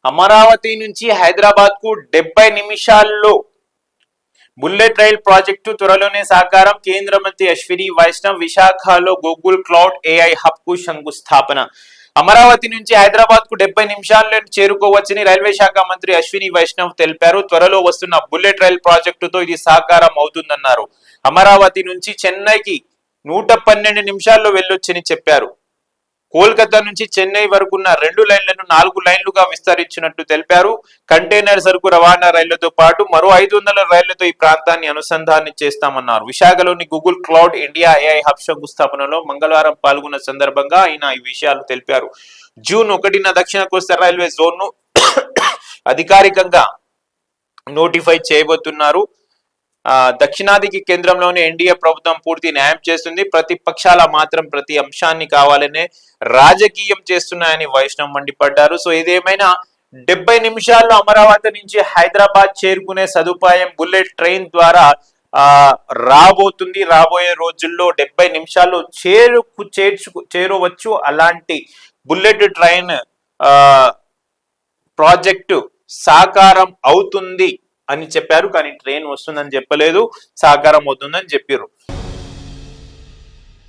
అమరావతి నుంచి హైదరాబాద్ కు 70 నిమిషాల్లో బుల్లెట్ రైల్ ప్రాజెక్టు త్వరలోనే సాకారం. కేంద్ర మంత్రి అశ్విని వైష్ణవ్ విశాఖలో గూగుల్ క్లౌడ్ ఏఐ హబ్ కు శంకుస్థాపన. అమరావతి నుంచి హైదరాబాద్ కు 70 నిమిషాల్లో చేరుకోవచ్చని రైల్వే శాఖ మంత్రి అశ్విని వైష్ణవ్ తెలిపారు. త్వరలో వస్తున్న బుల్లెట్ రైల్ ప్రాజెక్టుతో ఇది సాకారం అవుతుందన్నారు. అమరావతి నుంచి చెన్నైకి 112 నిమిషాల్లో వెళ్ళొచ్చని చెప్పారు. కోల్కతా నుంచి చెన్నై వరకున్న 2 లైన్లను 4 లైన్లుగా విస్తరించినట్టు తెలిపారు. కంటైనర్ సరుకు రవాణా రైళ్లతో పాటు మరో 500 రైళ్లతో ఈ ప్రాంతాన్ని అనుసంధానం చేస్తామన్నారు. విశాఖలోని Google cloud India AI hub శంకుస్థాపనలో మంగళవారం పాల్గొన్న సందర్భంగా ఆయన ఈ విషయాలు తెలిపారు. జూన్ 1న దక్షిణ కోస్తా రైల్వే జోన్ ను అధికారికంగా నోటిఫై చేయబోతున్నారు. దక్షిణాదికి కేంద్రంలోని ఎన్డీఏ ప్రభుత్వం పూర్తి న్యాయం చేస్తుంది. ప్రతిపక్షాల మాత్రం ప్రతి అంశాన్ని కావాలనే రాజకీయం చేస్తున్నాయని వైష్ణవ్ మండిపడ్డారు. సో ఇదేమైనా 70 నిమిషాల్లో అమరావతి నుంచి హైదరాబాద్ చేరుకునే సదుపాయం బుల్లెట్ ట్రైన్ ద్వారా రాబోతుంది. రాబోయే రోజుల్లో 70 నిమిషాల్లో చేరవచ్చు. అలాంటి బుల్లెట్ ట్రైన్ ప్రాజెక్టు సాకారం అవుతుంది అని చెప్పారు. కానీ ట్రైన్ వస్తుందని చెప్పలేదు, సాకారం అవుతుందని చెప్పారు.